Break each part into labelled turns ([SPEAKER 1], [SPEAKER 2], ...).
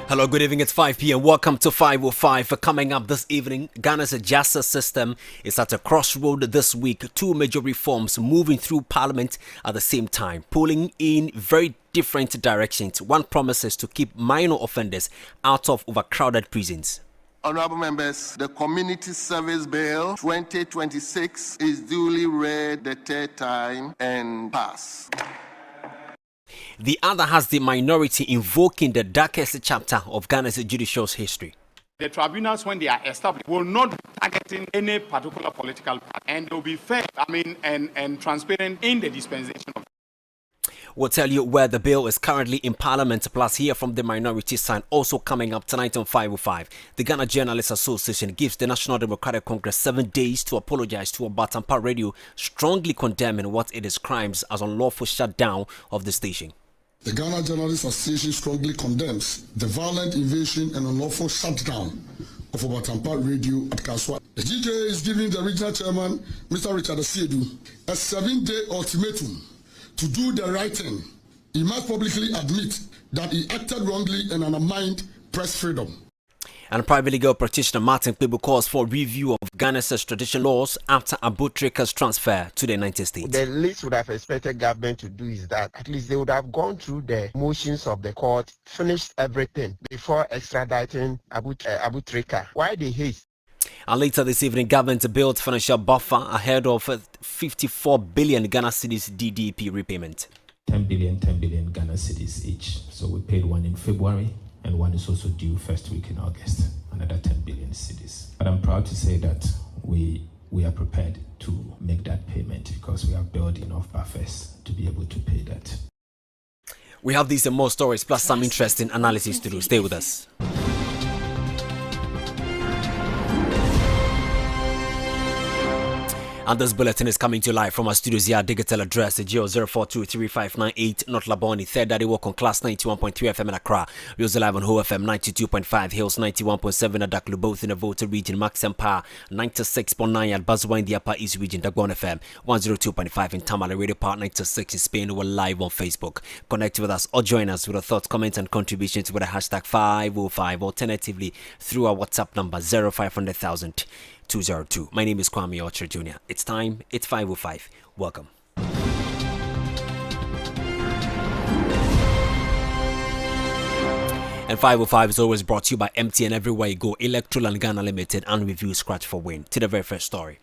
[SPEAKER 1] Hello, good evening. It's 5 p.m. Welcome to 505. For coming up this evening, Ghana's justice system is at a crossroad this week. Two major reforms moving through Parliament at the same time, pulling in very different directions. One promises to keep minor offenders out of overcrowded prisons.
[SPEAKER 2] Honorable members, the Community Service Bill 2026 is duly read the third time and passed.
[SPEAKER 1] The other has the minority invoking the darkest chapter of Ghana's judicial history.
[SPEAKER 3] The tribunals, when they are established, will not be targeting any particular political party, and they will be fair, and transparent in the dispensation of.
[SPEAKER 1] We'll tell you where the bill is currently in Parliament, plus hear from the minority side. Also coming up tonight on 505, the Ghana Journalists Association gives the National Democratic Congress 7 days to apologize to Tampa Radio, strongly condemning what it describes as unlawful shutdown of the station.
[SPEAKER 4] The Ghana Journalists Association strongly condemns the violent invasion and unlawful shutdown of Tampa Radio at Kaswa. The GJ is giving the regional chairman, Mr. Richard Asiedu, a 7-day ultimatum to do the right thing. He must publicly admit that he acted wrongly and undermined press freedom.
[SPEAKER 1] And private legal practitioner Martin Kpebu calls for review of Ghana's extradition laws after Abu Trika's transfer to the United States.
[SPEAKER 5] The least would have expected government to do is that at least they would have gone through the motions of the court, finished everything before extraditing Abu Trika. Why the haste?
[SPEAKER 1] And later this evening, government built financial buffer ahead of 54 billion Ghana cedis DDP repayment.
[SPEAKER 6] 10 billion Ghana cedis each. So we paid one in February, and one is also due first week in August, another 10 billion cedis. But I'm proud to say that we are prepared to make that payment because we have built enough buffers to be able to pay that.
[SPEAKER 1] We have these and more stories, plus some interesting analysis to do. Stay with us. And this bulletin is coming to you live from our studios here. Digital address 0423598 North Laboni, Third Daddy Walk on Class 91.3 FM in Accra. We also live on Ho FM 92.5, Hills 91.7 at Daklu, both in the Volta region, Max Empire 96.9 at Bazwa in the Upper East region, Dagon FM 102.5 in Tamale, Radio Park 96 in Spain. We're live on Facebook. Connect with us or join us with your thoughts, comments, and contributions with the hashtag 505. Alternatively, through our WhatsApp number 0500,000. 202. My name is Kwame Okyere Jnr. It's time. It's 505. Welcome. And 505 is always brought to you by MTN Everywhere You Go, Electroland Ghana Limited, and Review Scratch for Win. To the very first story.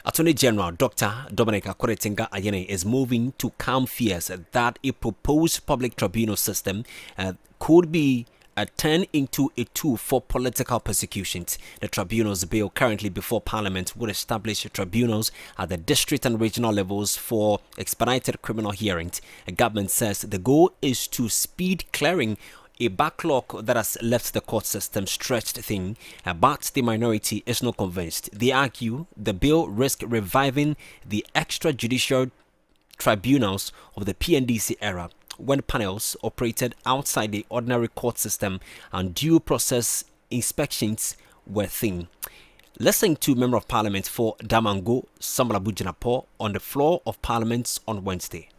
[SPEAKER 1] Attorney General Dr. Kwame Okyere Jnr. is moving to calm fears that a proposed public tribunal system could be turned into a tool for political persecutions. The tribunals bill currently before Parliament would establish tribunals at the district and regional levels for expedited criminal hearings. The government says the goal is to speed clearing a backlog that has left the court system stretched thin, but the minority is not convinced. They argue the bill risks reviving the extrajudicial tribunals of the PNDC era, when panels operated outside the ordinary court system and due process inspections were thin. Listen to Member of Parliament for Damango, Samalabu Jinapo, on the floor of Parliament on Wednesday.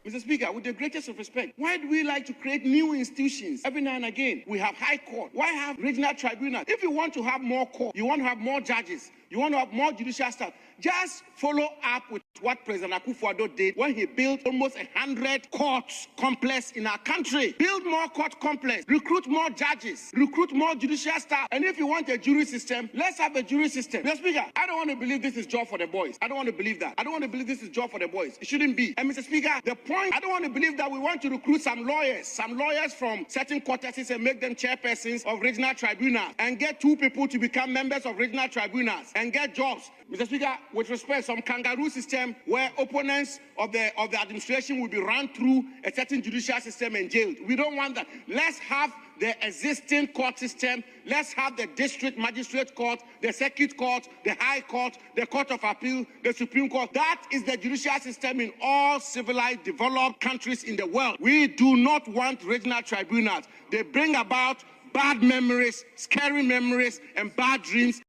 [SPEAKER 7] Mr. Speaker, with the greatest of respect, why do we like to create new institutions every now and again? We have High Court. Why have regional tribunals? If you want to have more court, you want to have more judges, you want to have more judicial staff, just follow up with what President Akufo-Addo did when he built almost 100 courts complex in our country. Build more court complex, recruit more judges, recruit more judicial staff. And if you want a jury system, let's have a jury system. Mr. Speaker, I don't want to believe this is job for the boys. I don't want to believe that. I don't want to believe this is job for the boys. It shouldn't be. And Mr. Speaker, the point, I don't want to believe that we want to recruit some lawyers from certain courtesses and make them chairpersons of regional tribunals and get 2 people to become members of regional tribunals and get jobs. Mr. Speaker, with respect, some kangaroo system where opponents of the administration will be run through a certain judicial system and jailed. We don't want that. Let's have the existing court system. Let's have the district magistrate court, the circuit court, the high court, the court of appeal, the Supreme Court. That is the judicial system in all civilized, developed countries in the world. We do not want regional tribunals. They bring about bad memories, scary memories, and bad dreams.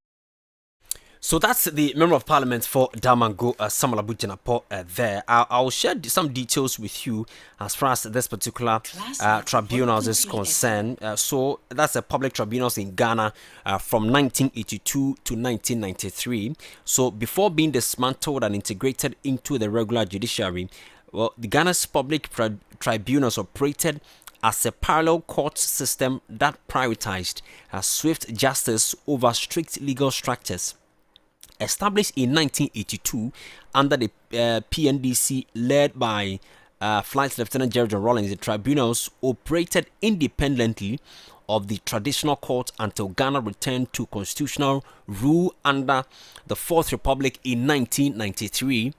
[SPEAKER 1] So that's the Member of Parliament for Damango, Samuel Abu Jinapo, there. I'll share some details with you as far as this particular tribunal is concerned. So that's a public tribunals in Ghana from 1982 to 1993. So before being dismantled and integrated into the regular judiciary, well, the Ghana's public tribunals operated as a parallel court system that prioritized swift justice over strict legal structures. Established in 1982 under the PNDC led by Flight Lieutenant Jerry John Rawlings, the tribunals operated independently of the traditional court until Ghana returned to constitutional rule under the Fourth Republic in 1993.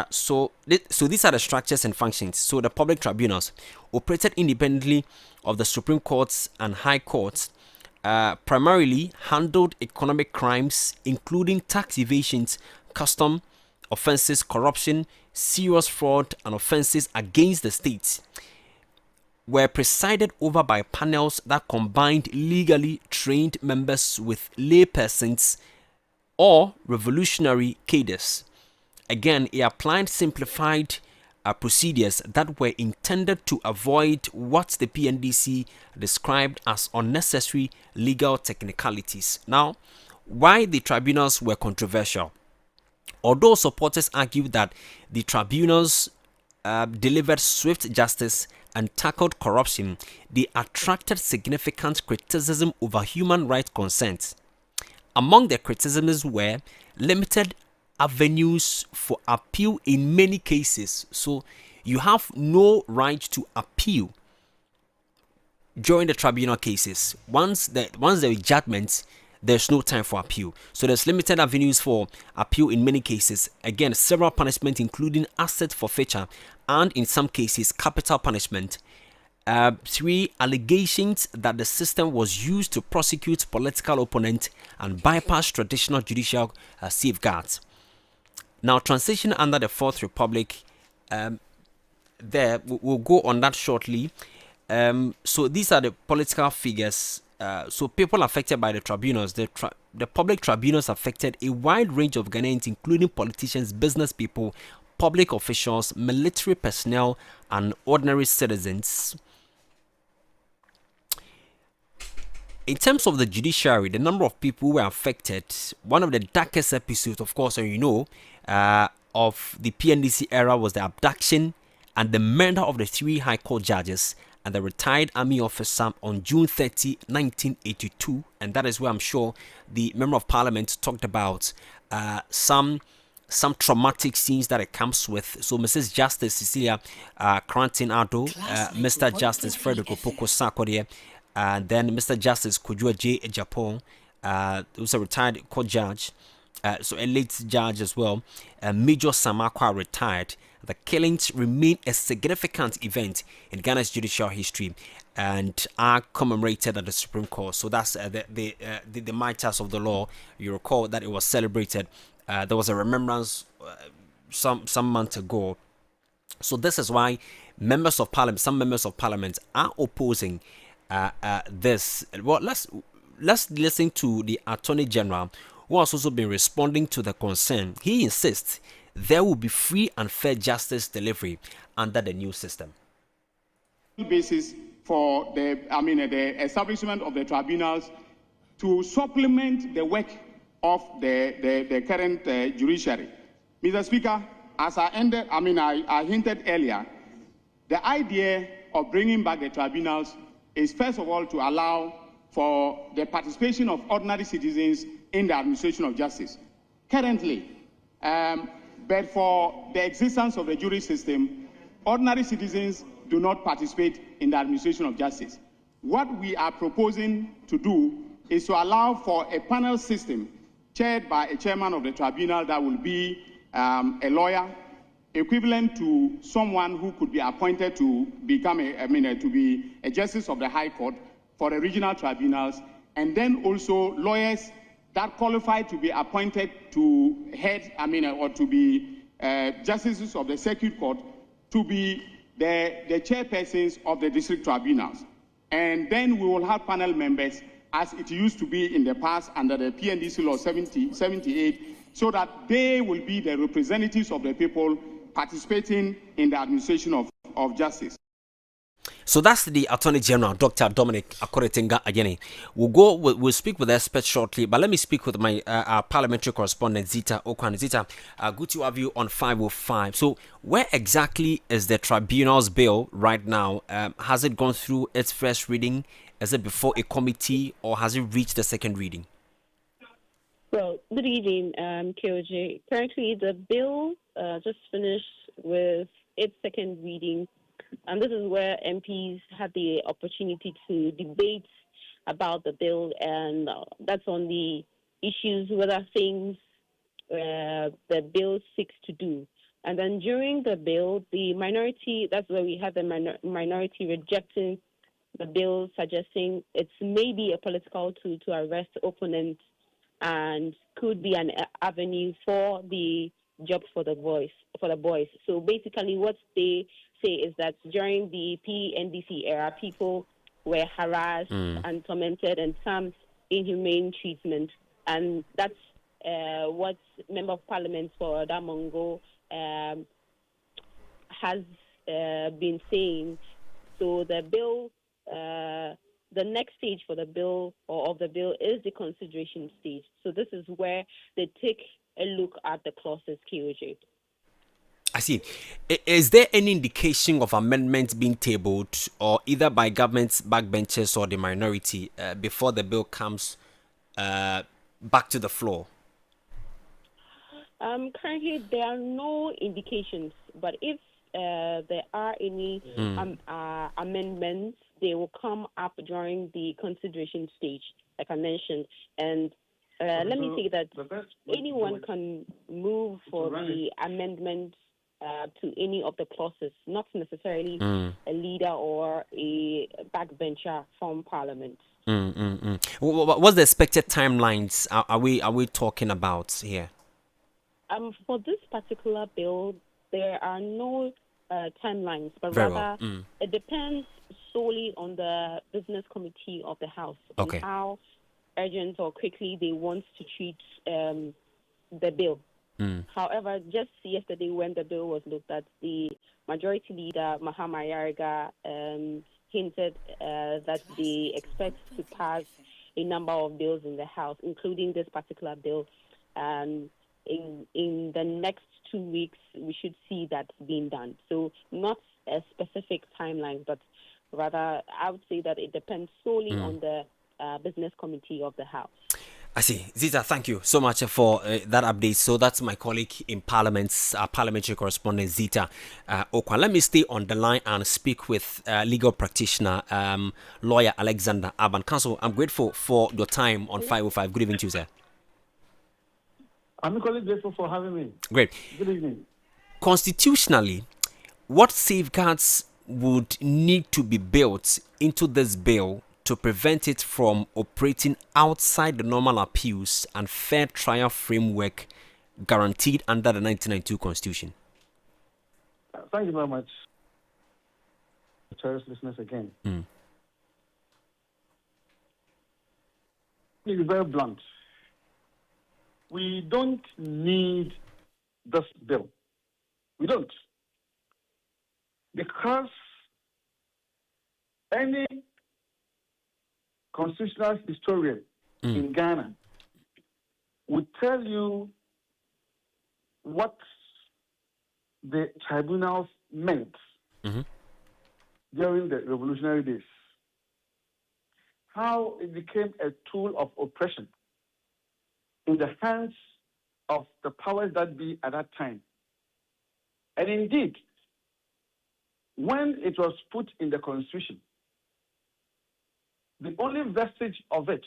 [SPEAKER 1] So these are the structures and functions. So the public tribunals operated independently of the Supreme Courts and High Courts. Primarily handled economic crimes, including tax evasions, custom offenses, corruption, serious fraud, and offenses against the state, were presided over by panels that combined legally trained members with laypersons or revolutionary cadres. Again, it applied simplified procedures that were intended to avoid what the PNDC described as unnecessary legal technicalities. Now, why the tribunals were controversial? Although supporters argued that the tribunals delivered swift justice and tackled corruption, they attracted significant criticism over human rights concerns. Among the criticisms were limited avenues for appeal in many cases. So you have no right to appeal during the tribunal cases. Once there is judgment, there's no time for appeal. So there's limited avenues for appeal in many cases. Again, several punishments including asset forfeiture and in some cases capital punishment. 3 allegations that the system was used to prosecute political opponents and bypass traditional judicial safeguards. Now, transition under the Fourth Republic, we'll go on that shortly. So these are the political figures. So people affected by the tribunals. The public tribunals affected a wide range of Ghanaians, including politicians, business people, public officials, military personnel, and ordinary citizens. In terms of the judiciary, the number of people who were affected, one of the darkest episodes, of course, and of the PNDC era was the abduction and the murder of the 3 High Court judges and the retired army officer on June 30, 1982. And that is where I'm sure the Member of Parliament talked about some traumatic scenes that it comes with. So Mrs. Justice Cecilia Cranton Ado, Mr. Justice Frederick Opoko Sarkodie, and then Mr. Justice Kujua J. Ejapon, who's a retired court judge, so a late judge as well. Major Samakwa retired. The killings remain a significant event in Ghana's judicial history and are commemorated at the Supreme Court. So that's the mitres of the law. You recall that it was celebrated. There was a remembrance some months ago. So this is why some members of parliament are opposing this. Well, let's listen to the Attorney General, who has also been responding to the concern. He insists there will be free and fair justice delivery under the new system.
[SPEAKER 3] Basis for the establishment of the tribunals to supplement the work of the current judiciary. Mr. Speaker, as I hinted earlier, the idea of bringing back the tribunals is first of all to allow for the participation of ordinary citizens in the administration of justice. Currently, but for the existence of the jury system, ordinary citizens do not participate in the administration of justice. What we are proposing to do is to allow for a panel system chaired by a chairman of the tribunal that will be a lawyer, equivalent to someone who could be appointed to become to be a justice of the High Court for the regional tribunals, and then also lawyers that qualify to be appointed to head, or to be justices of the Circuit Court, to be the chairpersons of the district tribunals. And then we will have panel members as it used to be in the past under the PNDC law 78, so that they will be the representatives of the people participating in the administration of justice.
[SPEAKER 1] So that's the Attorney General, Dr. Dominic Akoretenga Ajene. We'll speak with the experts shortly, but let me speak with my our parliamentary correspondent Zita Okwan. Zita, good to have you on 505. So where exactly is the tribunal's bill right now? Has it gone through its first reading? Is it before a committee, or has it reached the second reading?
[SPEAKER 8] Well, good evening, KOJ. Currently, the bill just finished with its second reading. And this is where MPs had the opportunity to debate about the bill, and that's on the issues, whether things the bill seeks to do. And then during the bill, the minority, that's where we had the minority rejecting the bill, suggesting it's maybe a political tool to arrest opponents and could be an avenue for the jobs for the boys. So basically what they say is that during the PNDC era, people were harassed and tormented and some inhumane treatment. And that's what Member of Parliament for Damongo has been saying. So the bill, the next stage for the bill or of the bill is the consideration stage. So this is where they take a look at the clauses, KOJ.
[SPEAKER 1] I see. Is there any indication of amendments being tabled, or either by government's backbenchers or the minority, before the bill comes back to the floor?
[SPEAKER 8] Currently, there are no indications, but if there are any amendments, they will come up during the consideration stage, like I mentioned. And let me say that anyone can move for the amendment to any of the clauses, not necessarily a leader or a backbencher from Parliament.
[SPEAKER 1] What's the expected timelines are we talking about here?
[SPEAKER 8] For this particular bill, there are no timelines, but
[SPEAKER 1] Very
[SPEAKER 8] rather
[SPEAKER 1] well.
[SPEAKER 8] it depends solely on the business committee of the House and how urgent or quickly they want to treat the bill. However, just yesterday when the bill was looked at, the majority leader, Mahama Yariga, hinted that they expect to pass a number of bills in the House, including this particular bill. And in the next 2 weeks, we should see that being done. So not a specific timeline, but rather I would say that it depends solely on the business committee of the House.
[SPEAKER 1] I see. Zita, thank you so much for that update. So that's my colleague in Parliament's parliamentary correspondent, Zita Okwan. Let me stay on the line and speak with legal practitioner, lawyer Alexander Aban. Counsel, I'm grateful for your time on 505. Good evening to you, sir.
[SPEAKER 9] I'm equally grateful for having me.
[SPEAKER 1] Great.
[SPEAKER 9] Good evening.
[SPEAKER 1] Constitutionally, what safeguards would need to be built into this bill to prevent it from operating outside the normal appeals and fair trial framework guaranteed under the 1992 Constitution?
[SPEAKER 9] Thank you very much, cherished listeners again. To be very blunt, we don't need this bill. We don't. Because any constitutional historian in Ghana would tell you what the tribunals meant during the revolutionary days. How it became a tool of oppression in the hands of the powers that be at that time. And indeed, when it was put in the Constitution, the only vestige of it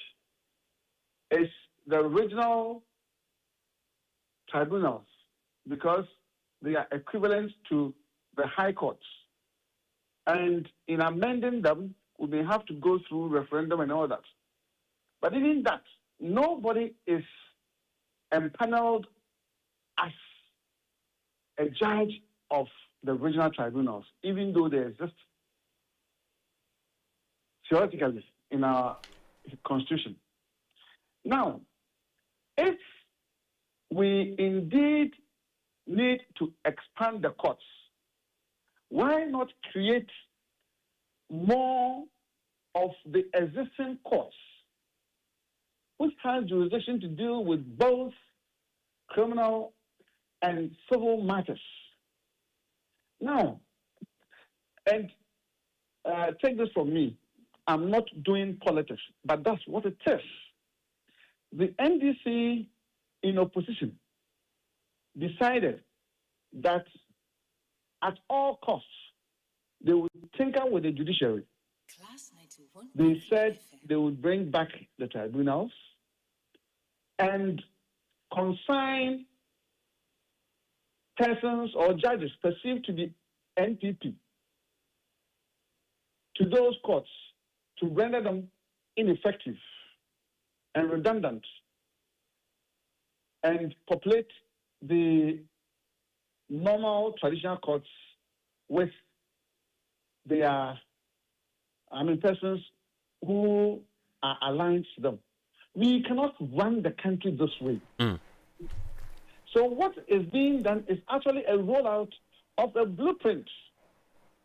[SPEAKER 9] is the original tribunals, because they are equivalent to the high courts. And in amending them, we may have to go through referendum and all that. But even that, nobody is empaneled as a judge of the original tribunals, even though they exist theoretically in our constitution. Now, if we indeed need to expand the courts, why not create more of the existing courts, which has jurisdiction to deal with both criminal and civil matters? Now, and take this from me, I'm not doing politics, but that's what it is. The NDC in opposition decided that at all costs, they would tinker with the judiciary. They said they would bring back the tribunals and consign persons or judges perceived to be NPP to those courts to render them ineffective and redundant and populate the normal traditional courts with their, persons who are aligned to them. We cannot run the country this way. So what is being done is actually a rollout of a blueprint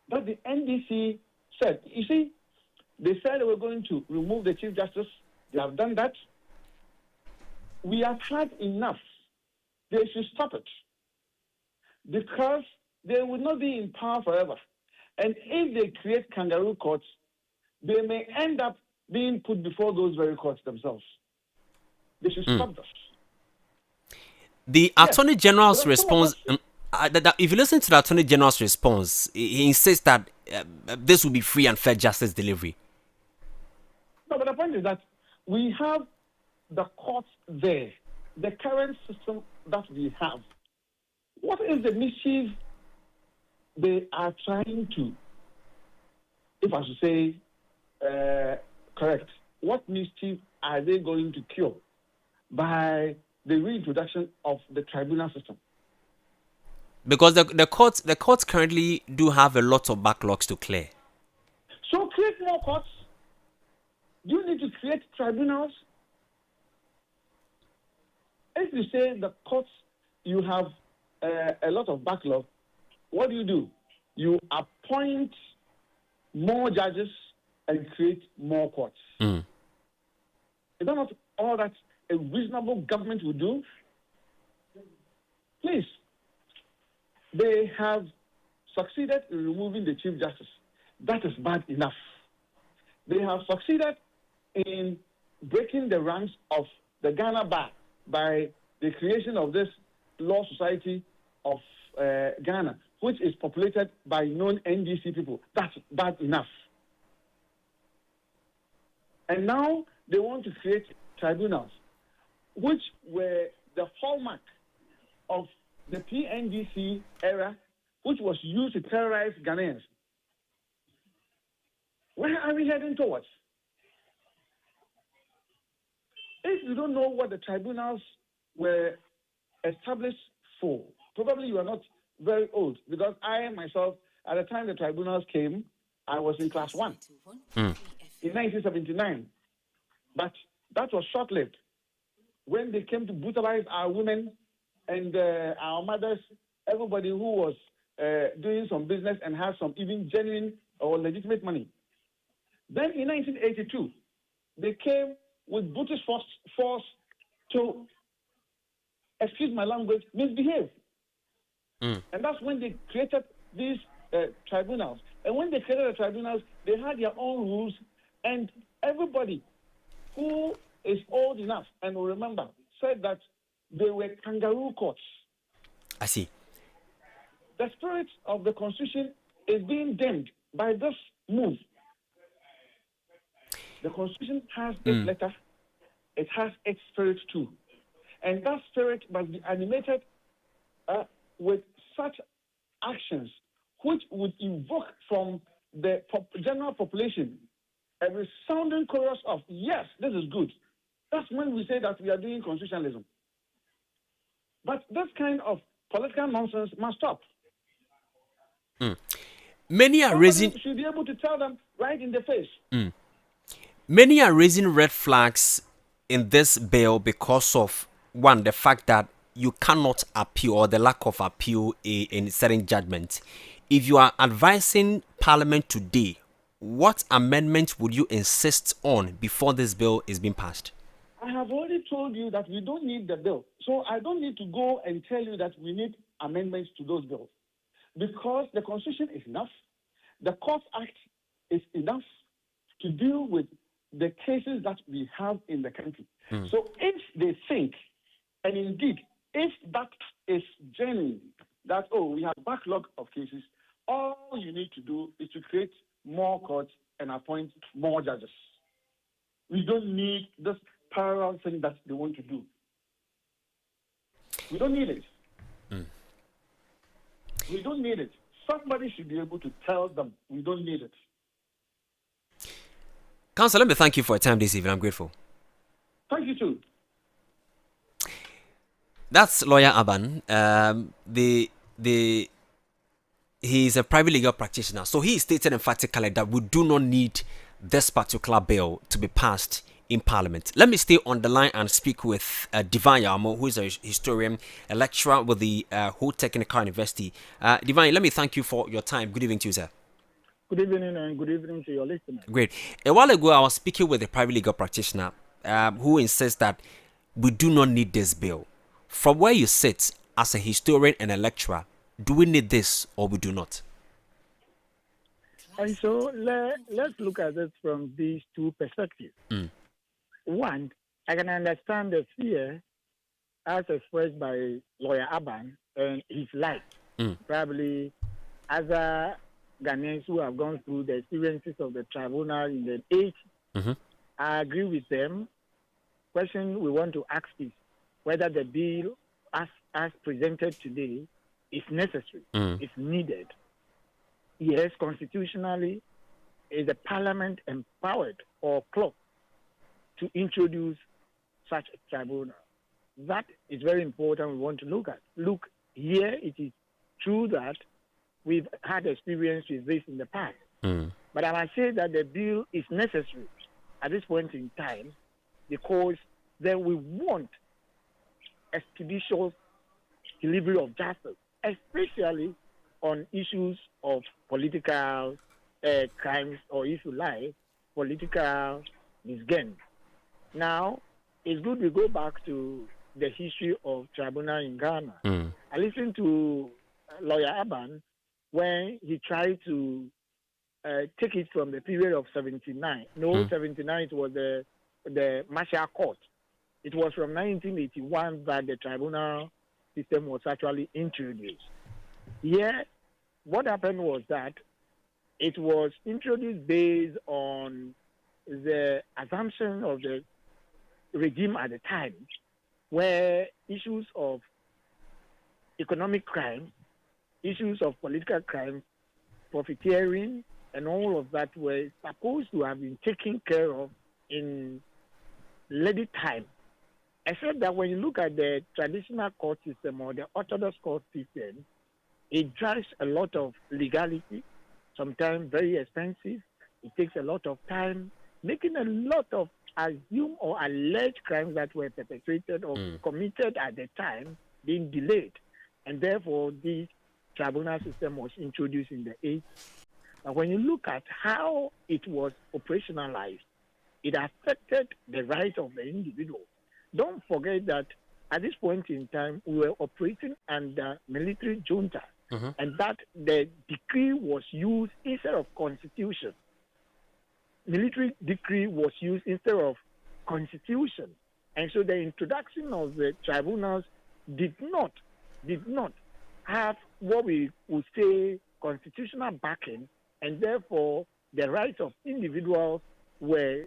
[SPEAKER 9] that the NDC said. You see, they said they were going to remove the Chief Justice. They have done that. We have had enough. They should stop it, because they will not be in power forever. And if they create kangaroo courts, they may end up being put before those very courts themselves. They should stop this.
[SPEAKER 1] The Attorney General's response, if you listen to the Attorney General's response, he insists that this will be free and fair justice delivery.
[SPEAKER 9] No, but the point is that we have the courts there, the current system that we have. What is the mischief they are trying to, if I should say, correct, what mischief are they going to cure by the reintroduction of the tribunal system?
[SPEAKER 1] Because the courts currently do have a lot of backlogs to clear.
[SPEAKER 9] So create more courts. Do you need to create tribunals? If you say the courts, you have a lot of backlog, what do? You appoint more judges and create more courts. Is that not all that a reasonable government would do? Please. They have succeeded in removing the Chief Justice. That is bad enough. They have succeeded in breaking the ranks of the Ghana Bar by the creation of this Law Society of Ghana, which is populated by non-NDC people. That's bad enough. And now they want to create tribunals, which were the hallmark of the PNDC era, which was used to terrorize Ghanaians. Where are we heading towards? If you don't know what the tribunals were established for, probably you are not very old, because I myself, at the time the tribunals came, I was in class 1 in 1979. But that was short-lived. When they came to brutalize our women and our mothers, everybody who was doing some business and had some even genuine or legitimate money. Then in 1982, they came with British force to, excuse my language, misbehave. And that's when they created these tribunals. And when they created the tribunals, they had their own rules, and everybody who is old enough and will remember said that they were kangaroo courts.
[SPEAKER 1] I see.
[SPEAKER 9] The spirit of the Constitution is being dimmed by this move. The Constitution has its letter, it has its spirit too. And that spirit must be animated with such actions which would evoke from the general population a resounding chorus of, yes, this is good. That's when we say that we are doing constitutionalism. But this kind of political nonsense must stop.
[SPEAKER 1] Many are raising.
[SPEAKER 9] Should be able to tell them right in the face.
[SPEAKER 1] Many are raising red flags in this bill because of, one, the fact that you cannot appeal, or the lack of appeal in certain judgments. If you are advising Parliament today, what amendment would you insist on before this bill is being passed?
[SPEAKER 9] I have already told you that we don't need the bill. So I don't need to go and tell you that we need amendments to those bills. Because the Constitution is enough. The Court Act is enough to deal with the cases that we have in the country. So if they think, and indeed, if that is genuine, that, we have backlog of cases, all you need to do is to create more courts and appoint more judges. We don't need this parallel thing that they want to do. We don't need it. We don't need it. Somebody should be able to tell them we don't need it.
[SPEAKER 1] Council, let me thank you for your time this evening. I'm grateful.
[SPEAKER 9] Thank you too.
[SPEAKER 1] That's Lawyer Aban. He's a private legal practitioner. So he stated emphatically that we do not need this particular bill to be passed in Parliament. Let me stay on the line and speak with Divine Yamo, who is a historian, a lecturer with the Ho Technical University. Divine, let me thank you for your time. Good evening to you, sir.
[SPEAKER 10] Good evening, and good evening to your listeners.
[SPEAKER 1] Great. A while ago, I was speaking with a private legal practitioner who insists that we do not need this bill. From where you sit as a historian and a lecturer, do we need this or we do not?
[SPEAKER 10] And so let's look at it from these two perspectives. One, I can understand the fear as expressed by Lawyer Aban and his like. Probably other Ghanaians who have gone through the experiences of the tribunal in the 80s. I agree with them. Question we want to ask is whether the bill as presented today is necessary, is needed. Yes, constitutionally, is the Parliament empowered or clocked to introduce such a tribunal? That is very important. We want to look at. Look, here it is true that we've had experience with this in the past. But I must say that the bill is necessary at this point in time because then we want expeditious delivery of justice, especially on issues of political crimes, or if you like, political misgain. Now, it's good we go back to the history of tribunal in Ghana. I listened to Lawyer Aban when he tried to take it from the period of 79. 79, it was the Marshall Court. It was from 1981 that the tribunal system was actually introduced. Here, what happened was that it was introduced based on the assumption of the regime at the time, where issues of economic crime, issues of political crime, profiteering, and all of that were supposed to have been taken care of in lady time. Except that when you look at the traditional court system or the orthodox court system, it drives a lot of legality, sometimes very expensive. It takes a lot of time, making a lot of assumed or alleged crimes that were perpetrated or committed at the time being delayed. And therefore, this tribunal system was introduced in the 80s. But when you look at how it was operationalized, it affected the rights of the individual. Don't forget that at this point in time, we were operating under military junta, and that the decree was used instead of constitution. Military decree was used instead of constitution. And so the introduction of the tribunals did not have what we would say constitutional backing, and therefore the rights of individuals were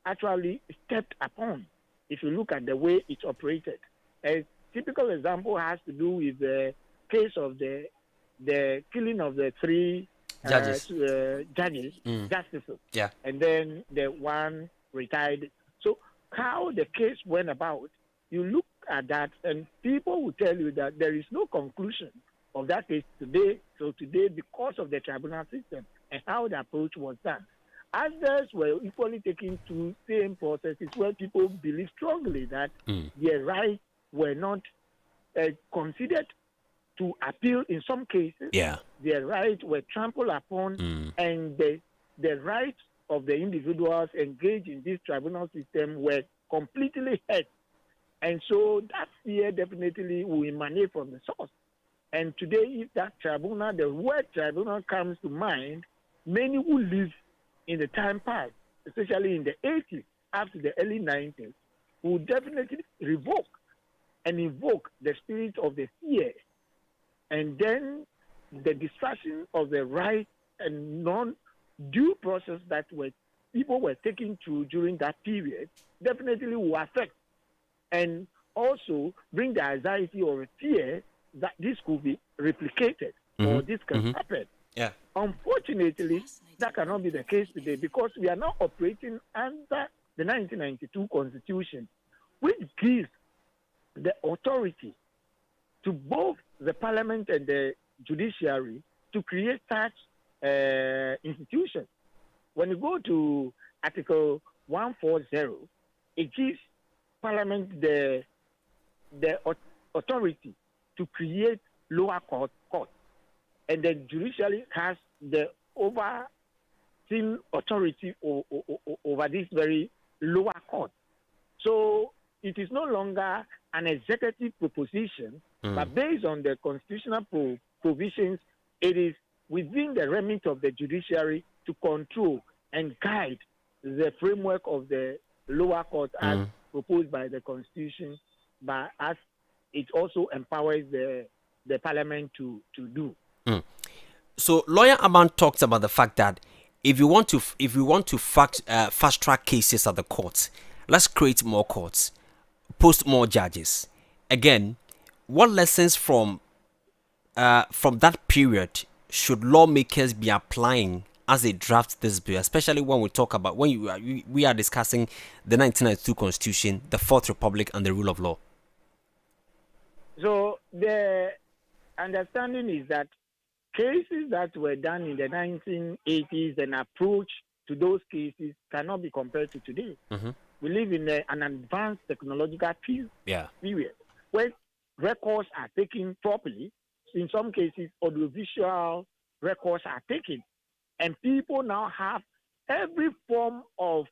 [SPEAKER 10] actually stepped upon. If you look at the way it operated, a typical example has to do with the case of the killing of the three justices, and then the one retired. So how the case went about, you look at that, and people will tell you that there is no conclusion of that case today. So today, because of the tribunal system and how the approach was done. Others were equally taken to same processes where people believe strongly that their rights were not considered to appeal in some cases.
[SPEAKER 1] Yeah.
[SPEAKER 10] Their rights were trampled upon, and the rights of the individuals engaged in this tribunal system were completely hurt. And so that fear definitely will emanate from the source. And today, if that tribunal, the word tribunal comes to mind, many who live in the time past, especially in the 80s, after the early 90s, will definitely revoke and invoke the spirit of the fear. And then the destruction of the right and non-due process that people were taken through during that period definitely will affect and also bring the anxiety or fear that this could be replicated or this can happen.
[SPEAKER 1] Yeah.
[SPEAKER 10] Unfortunately, that cannot be the case today because we are now operating under the 1992 Constitution, which gives the authority to both the Parliament and the judiciary to create such institutions. When you go to Article 140, it gives Parliament the authority to create lower court, and the judiciary has the overseeing authority over this very lower court. So it is no longer an executive proposition, but based on the constitutional provisions, it is within the remit of the judiciary to control and guide the framework of the lower court as proposed by the Constitution, but as it also empowers the Parliament to do.
[SPEAKER 1] So lawyer Aman talks about the fact that if we want to fast track cases at the courts, let's create more courts, post more judges. Again, what lessons from that period should lawmakers be applying as they draft this bill, especially when we talk about we are discussing the 1992 Constitution, the Fourth Republic, and the rule of law?
[SPEAKER 10] So the understanding is that cases that were done in the 1980s and approach to those cases cannot be compared to today. We live in an advanced technological period where records are taken properly. In some cases, audiovisual records are taken. And people now have every form of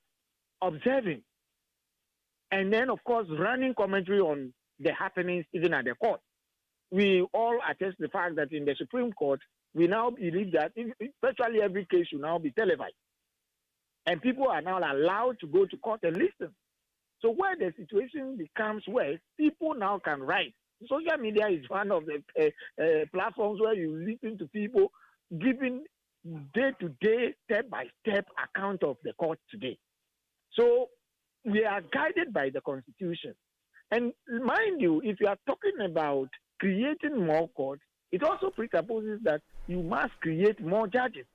[SPEAKER 10] observing. And then, of course, running commentary on the happenings even at the court. We all attest the fact that in the Supreme Court, we now believe that virtually every case should now be televised. And people are now allowed to go to court and listen. So where the situation becomes worse, people now can write. Social media is one of the platforms where you listen to people giving day-to-day, step-by-step account of the court today. So we are guided by the Constitution. And mind you, if you are talking about creating more courts, it also presupposes that you must create more judges.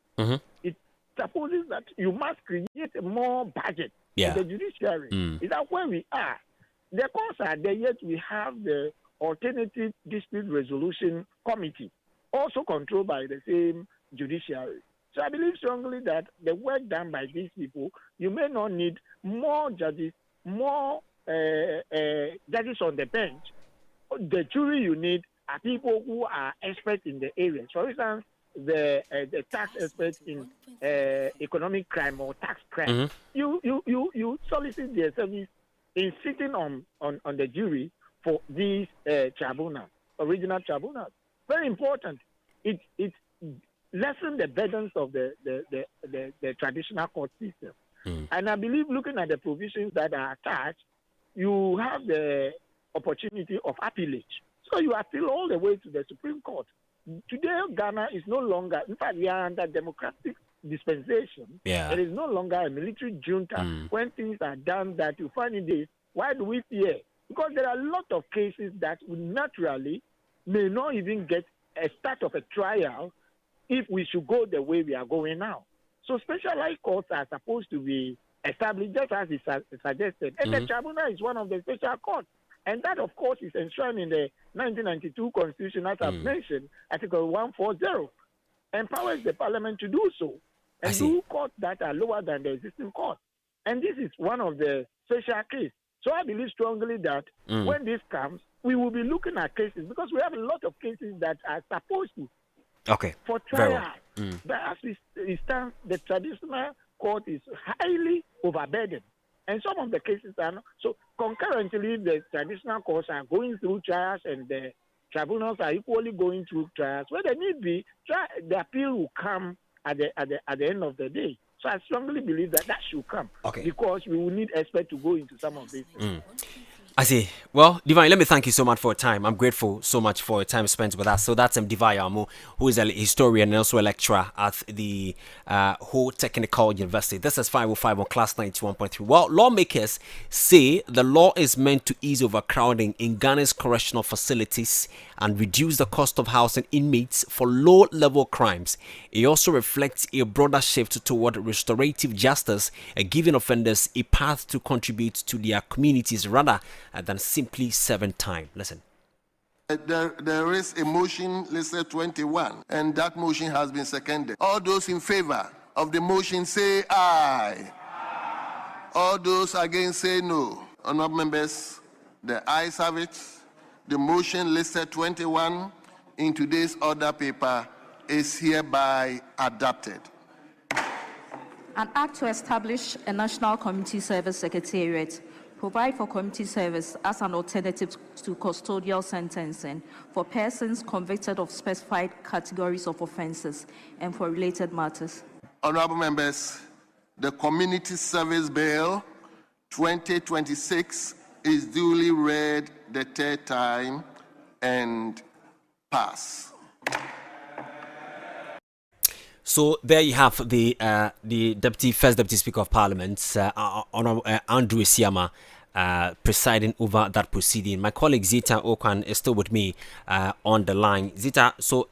[SPEAKER 10] It supposes that you must create more budget for the judiciary. Is that where we are? The courts are there, yet we have the Alternative Dispute Resolution Committee, also controlled by the same judiciary. So I believe strongly that the work done by these people, you may not need more judges, more judges on the bench. The jury you need are people who are experts in the area. For instance, the tax experts in economic crime or tax crime. You solicit their service in sitting on the jury for these tribunals, original tribunals. Very important. It lessen the burdens of the traditional court system. And I believe looking at the provisions that are attached, you have the opportunity of appellate. So you appeal all the way to the Supreme Court. Today, Ghana is no longer, in fact, we are under democratic dispensation. It is no longer a military junta. When things are done that you find in this, why do we fear? Because there are a lot of cases that would naturally may not even get a start of a trial if we should go the way we are going now. So specialized courts are supposed to be established just as is suggested. And the tribunal is one of the special courts. And that, of course, is enshrined in the 1992 Constitution, as I've mentioned, Article 140, empowers the Parliament to do so. and do courts that are lower than the existing court. And this is one of the special cases. So I believe strongly that when this comes, we will be looking at cases because we have a lot of cases that are supposed to for trial. But as we stand, the traditional court is highly overburdened. And some of the cases are not. So concurrently, the traditional courts are going through trials and the tribunals are equally going through trials. Where there need be, the appeal will come at the end of the day. So I strongly believe that should come because we will need experts to go into some of these things.
[SPEAKER 1] I see. Well, Divine, let me thank you so much for your time. I'm grateful so much for your time spent with us. So that's Divine Amo, who is a historian and also a lecturer at the Ho Technical University. This is 505 on Class 91.3. Well, lawmakers say the law is meant to ease overcrowding in Ghana's correctional facilities and reduce the cost of housing inmates for low-level crimes. It also reflects a broader shift toward restorative justice, giving offenders a path to contribute to their communities rather than simply serving time. Listen.
[SPEAKER 2] There is a motion listed 21, and that motion has been seconded. All those in favor of the motion say aye. All those against say no. Honourable members, the ayes have it. The motion listed 21 in today's order paper is hereby adopted.
[SPEAKER 11] An act to establish a National Community Service Secretariat, provide for community service as an alternative to custodial sentencing for persons convicted of specified categories of offences and for related matters.
[SPEAKER 2] Honourable members, the Community Service Bill 2026 is duly read the third time and pass.
[SPEAKER 1] So there you have the first deputy speaker of parliament, Andrew Siama, presiding over that proceeding. My colleague Zita Okwan is still with me on the line. Zita, so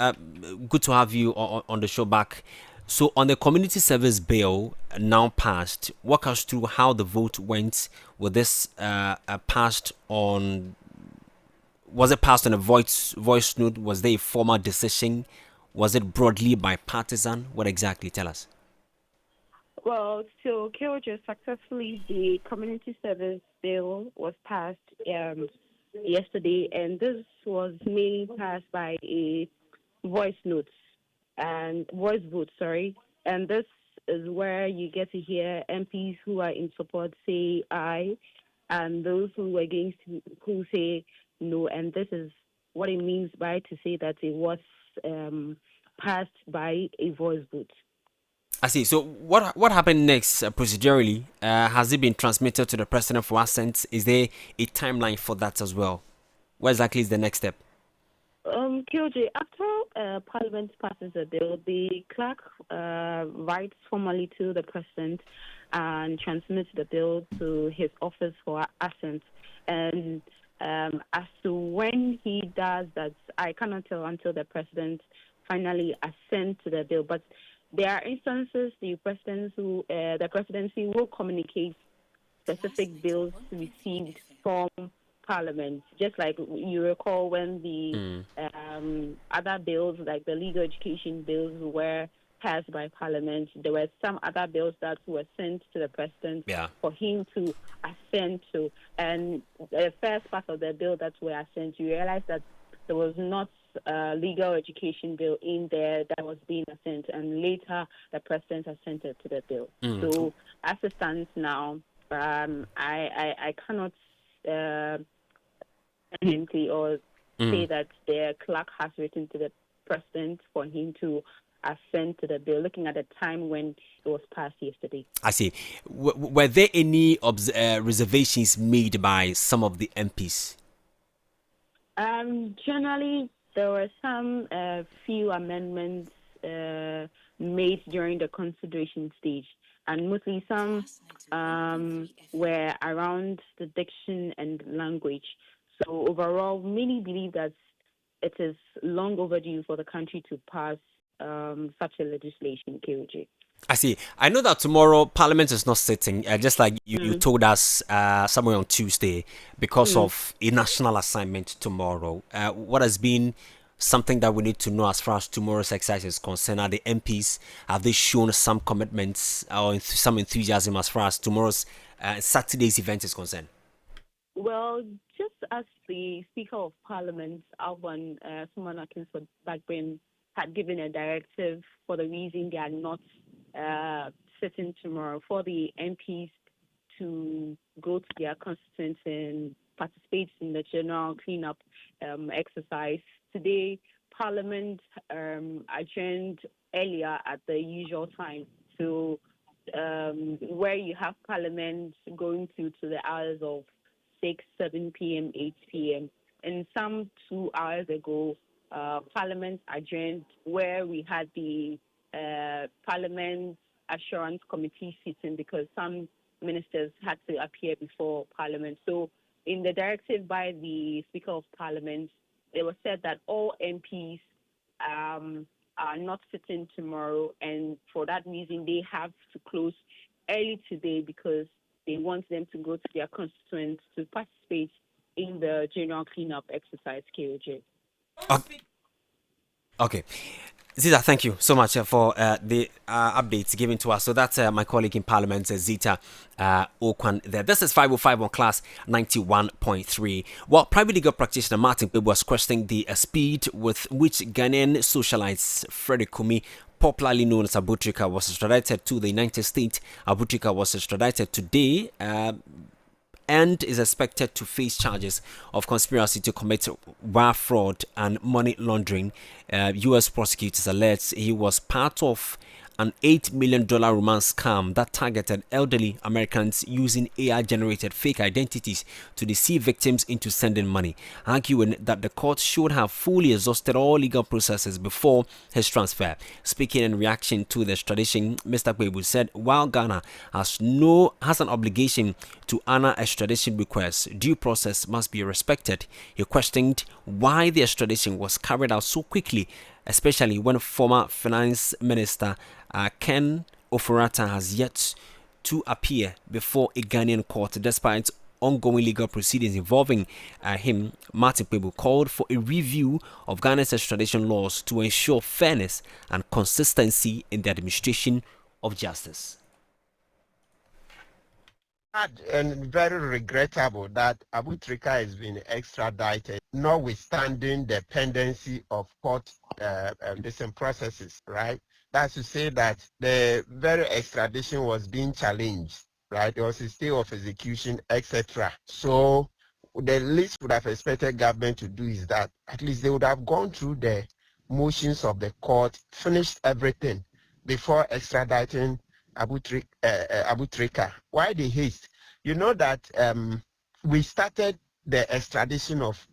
[SPEAKER 1] good to have you on the show back. So on the community service bill now passed, walk us through how the vote went. Was this passed on? Was it passed on a voice note? Was there a formal decision? Was it broadly bipartisan? What exactly? Tell us.
[SPEAKER 8] Well, so KOJ successfully, the community service bill was passed yesterday, and this was mainly passed by a voice vote, and this is where you get to hear MPs who are in support say aye, and those who are against who say no, and this is what it means by to say that it was passed by a voice vote.
[SPEAKER 1] I see. So what happened next procedurally? Has it been transmitted to the president for assent? Is there a timeline for that as well? What exactly is the next step?
[SPEAKER 8] KOJ, after Parliament passes a bill, the clerk writes formally to the president and transmits the bill to his office for assent. And as to when he does that, I cannot tell until the president finally assent to the bill. But there are instances the presidency will communicate specific bills received from Parliament, just like you recall when the other bills, like the legal education bills, were passed by Parliament. There were some other bills that were sent to the president for him to assent to. And the first part of the bill that were assent, you realize that there was not a legal education bill in there that was being assent, and later the president assented to the bill. So as it stands now, I cannot or say that the clerk has written to the president for him to assent to the bill, looking at the time when it was passed yesterday. I see.
[SPEAKER 1] Were there any reservations made by some of the MPs?
[SPEAKER 8] Generally, there were some few amendments made during the consideration stage, and mostly some were around the diction and language. So overall, many believe that it is long overdue for the country to pass such a legislation, KOJ.
[SPEAKER 1] I see. I know that tomorrow Parliament is not sitting, just like you told us somewhere on Tuesday, because of a national assignment tomorrow. What has been something that we need to know as far as tomorrow's exercise is concerned? Are the MPs, have they shown some commitments or some enthusiasm as far as tomorrow's Saturday's event is concerned?
[SPEAKER 8] Well, just as the Speaker of Parliament, Alban Suman Akinso-Bagbin, had given a directive for the reason they are not sitting tomorrow, for the MPs to go to their constituents and participate in the general cleanup exercise. Today, Parliament adjourned earlier at the usual time. So where you have Parliament going to the hours of 6, 7 p.m., 8 p.m. And some 2 hours ago, Parliament adjourned where we had the Parliament Assurance Committee sitting because some ministers had to appear before Parliament. So in the directive by the Speaker of Parliament, it was said that all MPs are not sitting tomorrow, and for that reason, they have to close early today because they want them to go to their constituents to participate in the general cleanup exercise, KOJ.
[SPEAKER 1] Okay. Zita, thank you so much for the updates given to us. So that's my colleague in Parliament, Zita Okwan there. This is 505 on Class 91.3. Well, private legal practitioner Martin Kpebu was questioning the speed with which Ghanaian socialite Freddie Kumi, popularly known as Abutrika, was extradited to the United States. Abutrika was extradited today and is expected to face charges of conspiracy to commit wire fraud and money laundering. U.S. prosecutors allege he was part of an $8 million romance scam that targeted elderly Americans using AI-generated fake identities to deceive victims into sending money, arguing that the court should have fully exhausted all legal processes before his transfer. Speaking in reaction to the extradition, Mr. Kpebu said while Ghana has an obligation to honor extradition requests, due process must be respected. He questioned why the extradition was carried out so quickly, especially when former Finance Minister Ken Ofori-Atta has yet to appear before a Ghanaian court despite ongoing legal proceedings involving him. Martin Kpebu called for a review of Ghana's extradition laws to ensure fairness and consistency in the administration of justice.
[SPEAKER 5] And very regrettable that Abutrika has been extradited, notwithstanding the pendency of court different processes, right? That's to say that the very extradition was being challenged, right? There was a stay of execution, etc. So the least would have expected government to do is that at least they would have gone through the motions of the court, finished everything before extraditing Abutrika. Why the haste? You know that we started the extradition of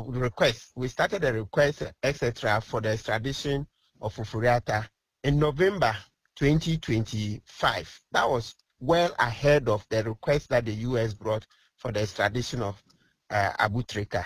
[SPEAKER 5] requests. We started the request, etc., for the extradition of Ofori-Atta in November 2025. That was well ahead of the request that the U.S. brought for the extradition of Abutrika.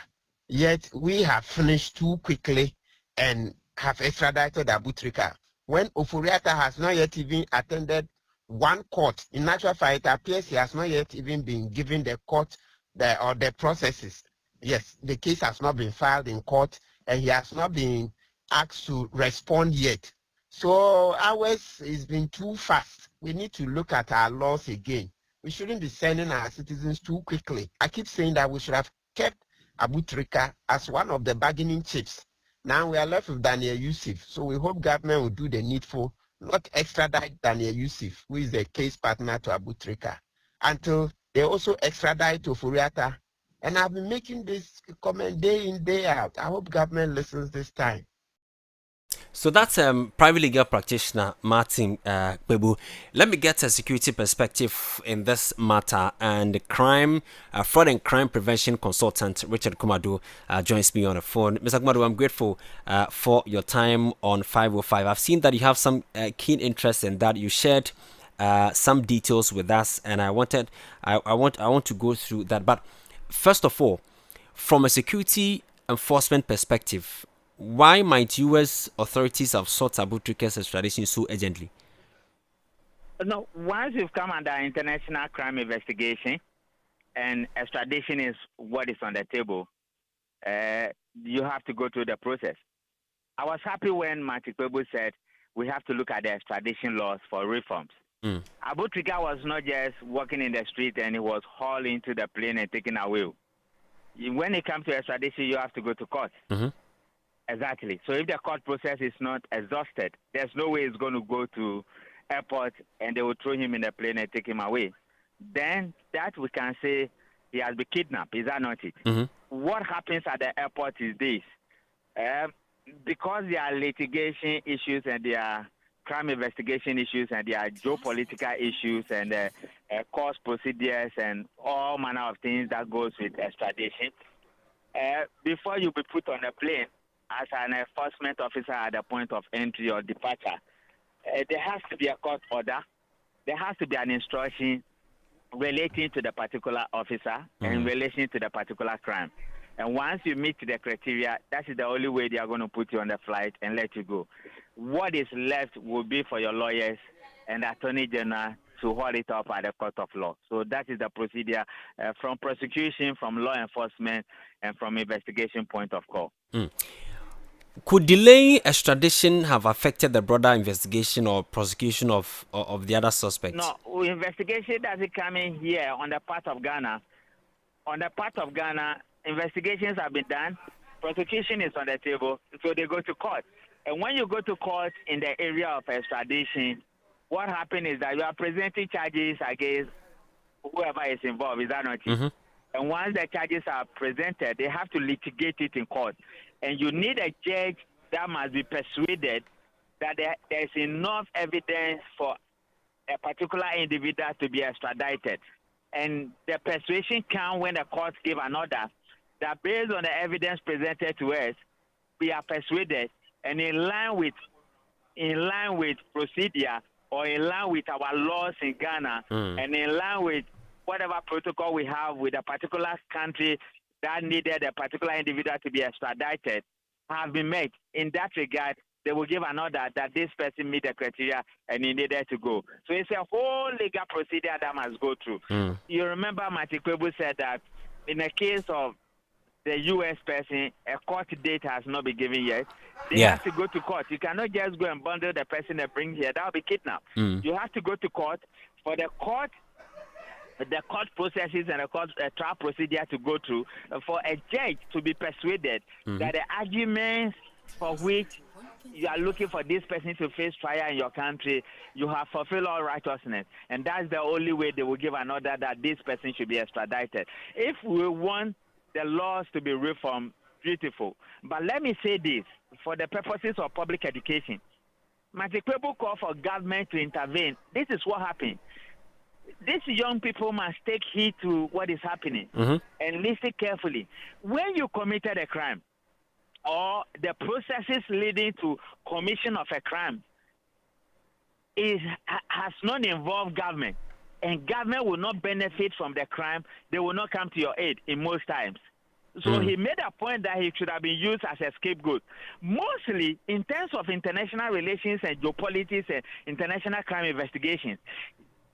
[SPEAKER 5] Yet we have finished too quickly and have extradited Abutrika when Ofori-Atta has not yet even attended one court. In actual fact, it appears he has not yet even been given the court the processes. Yes, the case has not been filed in court and he has not been asked to respond yet. So ours has been too fast. We need to look at our laws again. We shouldn't be sending our citizens too quickly. I keep saying that we should have kept Abutrika as one of the bargaining chips. Now we are left with Daniel Yusuf. So we hope government will do the needful, not extradite Daniel Yusuf, who is the case partner to Abutrika, until they also extradite to Ofori-Atta. And I've been making this comment day in, day out. I hope government listens this time.
[SPEAKER 1] So that's private legal practitioner Martin Kpebu. Let me get a security perspective in this matter. And fraud and crime prevention consultant Richard Kumadu joins me on the phone. Mr. Kumadu, I'm grateful for your time on 505. I've seen that you have some keen interest in that. You shared some details with us, and I want to go through that. But first of all, from a security enforcement perspective, why might U.S. authorities have sought Abutrika's extradition so urgently?
[SPEAKER 12] No, once you've come under international crime investigation and extradition is what is on the table, you have to go through the process. I was happy when Matikwebu said we have to look at the extradition laws for reforms. Abu Trika was not just walking in the street and he was hauled into the plane and taken away. When it comes to extradition, you have to go to court. Exactly. So if the court process is not exhausted, there's no way he's going to go to airport and they will throw him in the plane and take him away. Then that we can say he has been kidnapped. Is that not it? What happens at the airport is this. Because there are litigation issues and there are crime investigation issues and there are geopolitical issues and court procedures and all manner of things that goes with extradition, before you be put on a plane as an enforcement officer at the point of entry or departure, there has to be a court order. There has to be an instruction relating to the particular officer and in relation to the particular crime. And once you meet the criteria, that is the only way they are going to put you on the flight and let you go. What is left will be for your lawyers and the Attorney General to hold it up at the court of law. So that is the procedure from prosecution, from law enforcement, and from investigation point of call.
[SPEAKER 1] Could delaying extradition have affected the broader investigation or prosecution of the other suspects?
[SPEAKER 12] No, investigation doesn't come in here on the part of Ghana. On the part of Ghana, investigations have been done, prosecution is on the table, so they go to court. And when you go to court in the area of extradition, what happens is that you are presenting charges against whoever is involved. Is that not it? And once the charges are presented, they have to litigate it in court. And you need a judge that must be persuaded that there is enough evidence for a particular individual to be extradited. And the persuasion comes when the court give an order that based on the evidence presented to us, we are persuaded and in line with procedure or in line with our laws in Ghana and in line with whatever protocol we have with a particular country that needed a particular individual to be extradited have been met. In that regard, they will give an order that this person meet the criteria and he needed to go. So it's a whole legal procedure that must go through. You remember Matikwebu said that in the case of the U.S. person, a court date has not been given yet. They have to go to court. You cannot just go and bundle the person and bring here. That will be kidnapped. You have to go to court for the court processes and the trial procedure to go through, for a judge to be persuaded that the arguments for which you are looking for this person to face trial in your country, you have fulfilled all righteousness. And that's the only way they will give an order that this person should be extradited. If we want the laws to be reformed, beautiful. But let me say this, for the purposes of public education, Matikwebu call for government to intervene. This is what happened. These young people must take heed to what is happening and listen carefully. When you committed a crime or the processes leading to commission of a crime has not involved government, and government will not benefit from the crime, they will not come to your aid in most times. So he made a point that he should have been used as a scapegoat. Mostly in terms of international relations and geopolitics and international crime investigations,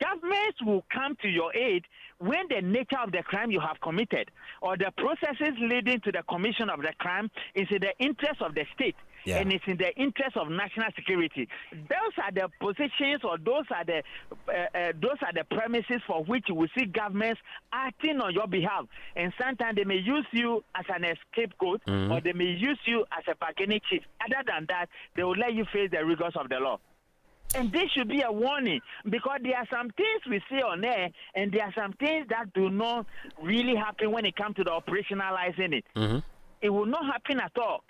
[SPEAKER 12] governments will come to your aid when the nature of the crime you have committed or the processes leading to the commission of the crime is in the interest of the state. And it's in the interest of national security. Those are the positions, or those are the premises for which you will see governments acting on your behalf. And sometimes they may use you as an scapegoat, or they may use you as a bargaining chip. Other than that, they will let you face the rigors of the law. And this should be a warning, because there are some things we see on air, and there are some things that do not really happen when it comes to the operationalizing it. It will not happen at all.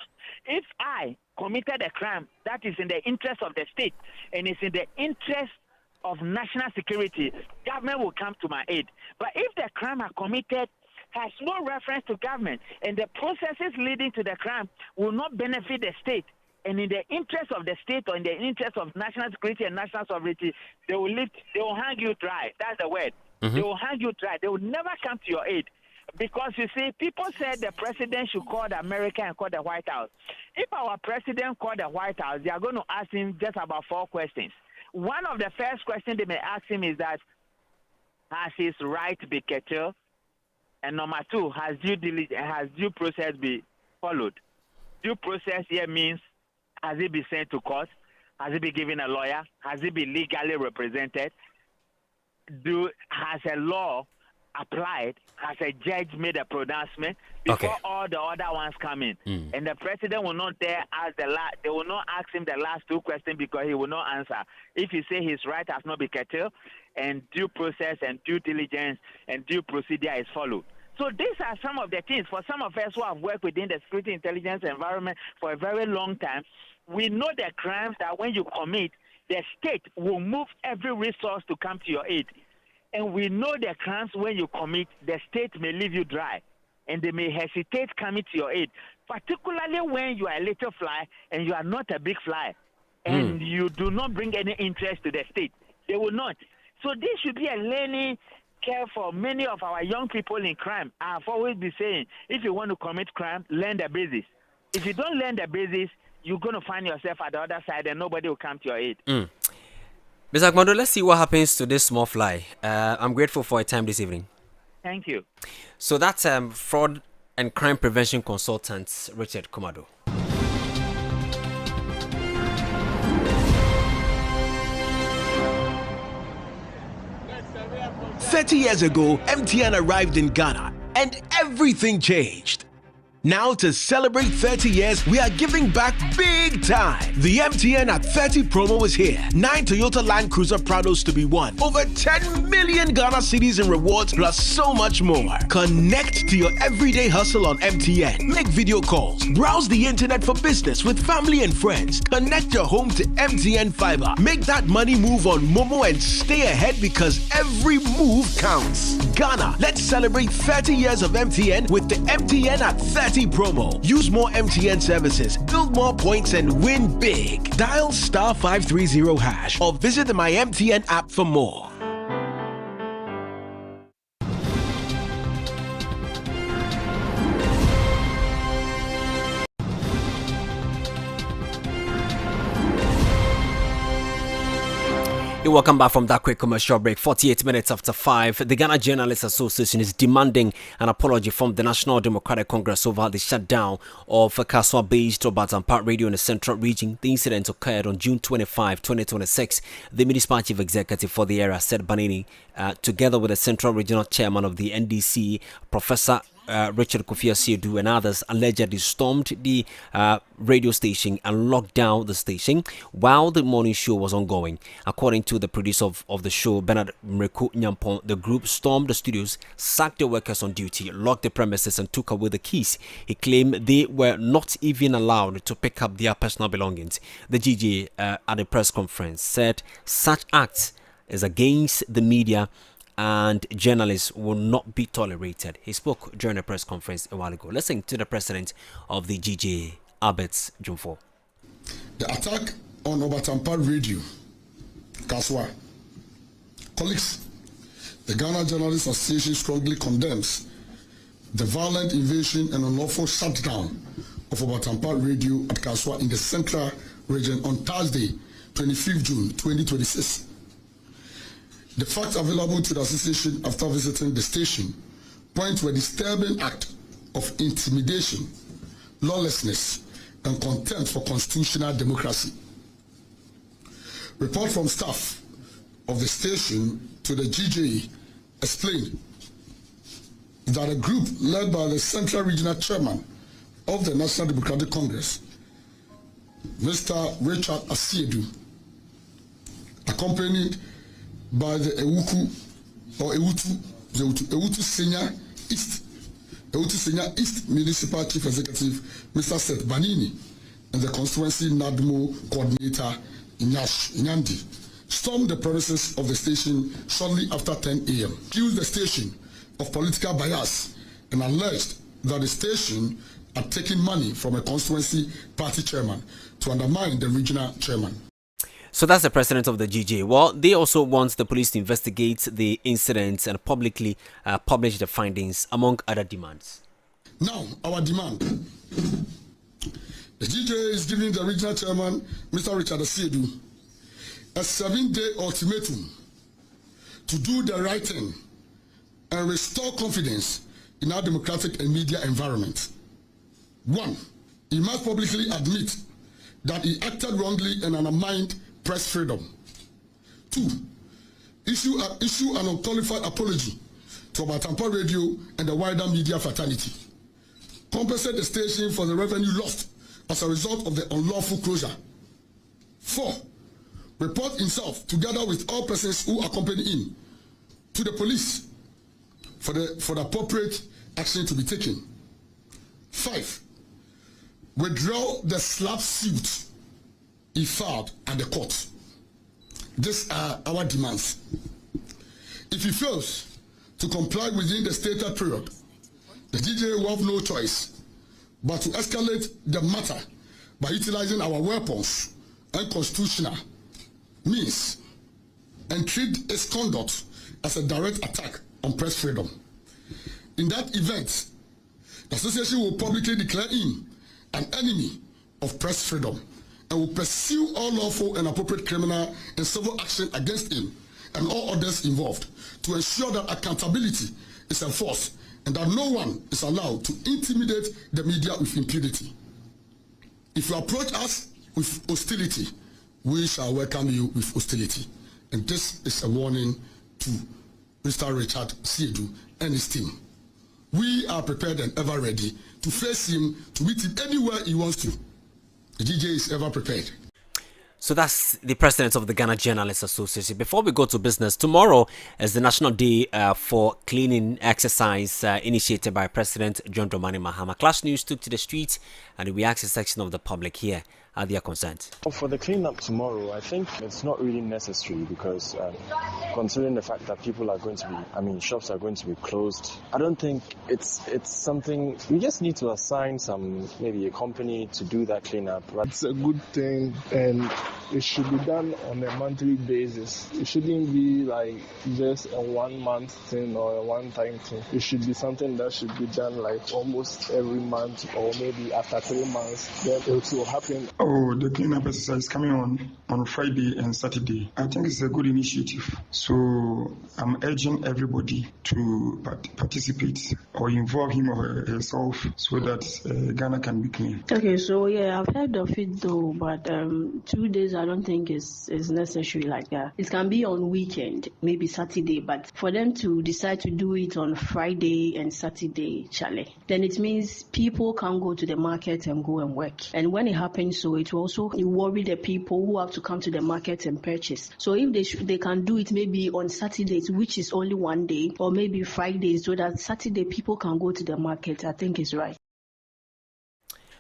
[SPEAKER 12] If I committed a crime that is in the interest of the state and is in the interest of national security, government will come to my aid. But if the crime I committed has no reference to government and the processes leading to the crime will not benefit the state, and in the interest of the state or in the interest of national security and national sovereignty, they will hang you dry. That's the word. They will hang you dry. They will never come to your aid. Because, you see, people said the president should call the America and call the White House. If our president called the White House, they are going to ask him just about 4 questions. One of the first questions they may ask him is that, has his right been curtailed? And number 2, has due process been followed? Due process here means Has he been sent to court? Has he been given a lawyer? Has he been legally represented? Has a law applied? Has a judge made a pronouncement before all the other ones come in? And the president will not dare ask they will not ask him the last two questions because he will not answer. If he say his right has not been curtailed and due process and due diligence and due procedure is followed. So these are some of the things. For some of us who have worked within the security intelligence environment for a very long time, we know the crimes that when you commit, the state will move every resource to come to your aid. And we know the crimes when you commit, the state may leave you dry. And they may hesitate coming to your aid, particularly when you are a little fly and you are not a big fly. And you do not bring any interest to the state. They will not. So this should be a learning curve for many of our young people in crime. I've always been saying, if you want to commit crime, learn the basics. If you don't learn the basics, you're going to find yourself at the other side and nobody will come to your aid.
[SPEAKER 1] Mr. Akmando, let's see what happens to this small fly. I'm grateful for your time this evening.
[SPEAKER 12] Thank you.
[SPEAKER 1] So that's fraud and crime prevention consultant Richard Komado.
[SPEAKER 13] 30 years ago, MTN arrived in Ghana and everything changed. Now, to celebrate 30 years, we are giving back big time. The MTN at 30 promo is here. 9 Toyota Land Cruiser Prados to be won. Over 10 million Ghana cedis in rewards, plus so much more. Connect to your everyday hustle on MTN. Make video calls. Browse the internet for business with family and friends. Connect your home to MTN Fiber. Make that money move on Momo and stay ahead because every move counts. Ghana, let's celebrate 30 years of MTN with the MTN at 30 promo. Use more MTN services, build more points, and win big. Dial *530# or visit the My MTN app for more.
[SPEAKER 1] You're welcome back from that quick commercial break. 48 minutes after 5, the Ghana Journalists Association is demanding an apology from the National Democratic Congress over the shutdown of Kaswa-based Obatampa Radio in the Central Region. The incident occurred on June 25, 2026. The Municipal Chief Executive for the area, Seth Banini, together with the Central Regional Chairman of the NDC, Professor Richard Kofi and others, allegedly stormed the radio station and locked down the station while the morning show was ongoing. According to the producer of the show, Bernard Mreku Nyampong, the group stormed the studios, sacked the workers on duty, locked the premises and took away the keys. He claimed they were not even allowed to pick up their personal belongings. The GJ at a press conference said such acts is against the media and journalists will not be tolerated. He spoke during a press conference a while ago. Listen to the president of the GJ, Albert Jumfo.
[SPEAKER 4] The attack on Obatampa Radio, Kaswa. Colleagues, the Ghana Journalists Association strongly condemns the violent invasion and unlawful shutdown of Obatampa Radio at Kaswa in the Central Region on Thursday, 25th June 2026. The facts available to the association after visiting the station point to a disturbing act of intimidation, lawlessness, and contempt for constitutional democracy. Report from staff of the station to the GJ explained that a group led by the Central Regional Chairman of the National Democratic Congress, Mr. Richard Asiedu, accompanied by the Ewutu Senior East Municipal Chief Executive, Mr. Seth Banini, and the constituency NADMO coordinator, Inyandi, stormed the premises of the station shortly after 10 a.m., accused the station of political bias, and alleged that the station had taken money from a constituency party chairman to undermine the regional chairman.
[SPEAKER 1] So that's the president of the GJ. Well, they also want the police to investigate the incidents and publicly publish the findings, among other demands.
[SPEAKER 4] Now, our demand. The GJ is giving the regional chairman, Mr. Richard Asiedu, a 7-day ultimatum to do the right thing and restore confidence in our democratic and media environment. 1, he must publicly admit that he acted wrongly and undermined press freedom. 2. Issue an unqualified apology to Obatampa Radio and the wider media fraternity. Compensate the station for the revenue lost as a result of the unlawful closure. 4. Report himself together with all persons who accompany him to the police for the appropriate action to be taken. 5. Withdraw the slap suit he filed at the court. These are our demands. If he fails to comply within the stated period, the DJ will have no choice but to escalate the matter by utilizing our weapons and constitutional means and treat his conduct as a direct attack on press freedom. In that event, the association will publicly declare him an enemy of press freedom and will pursue all lawful and appropriate criminal and civil action against him and all others involved to ensure that accountability is enforced and that no one is allowed to intimidate the media with impunity. If you approach us with hostility, we shall welcome you with hostility. And this is a warning to Mr. Richard Siedu and his team. We are prepared and ever ready to face him, to meet him anywhere he wants to. The DJ is ever prepared.
[SPEAKER 1] So that's the president of the Ghana Journalists Association. Before we go to business, tomorrow is the National Day for Cleaning Exercise initiated by President John Dramani Mahama. Clash News took to the streets and we asked a section of the public here are they concerned.
[SPEAKER 14] For the cleanup tomorrow, I think it's not really necessary because considering the fact that people are going to be, shops are going to be closed, I don't think it's something, we just need to assign maybe a company to do that cleanup.
[SPEAKER 15] It's a good thing and it should be done on a monthly basis. It shouldn't be like just a 1 month thing or a one-time thing. It should be something that should be done like almost every month or maybe after 3 months. Then it will happen.
[SPEAKER 16] Oh, the cleanup exercise coming on Friday and Saturday. I think it's a good initiative. So I'm urging everybody to participate or involve him or herself so that Ghana can be clean.
[SPEAKER 17] Okay, so yeah, I've heard of it though, but 2 days I don't think is necessary like that. It can be on weekend, maybe Saturday, but for them to decide to do it on Friday and Saturday, Charlie, then it means people can go to the market and go and work. And when it happens, so it will also worry the people who have to come to the market and purchase. So if they can do it maybe on Saturdays, which is only 1 day, or maybe Fridays, so that Saturday people can go to the market, I think is right.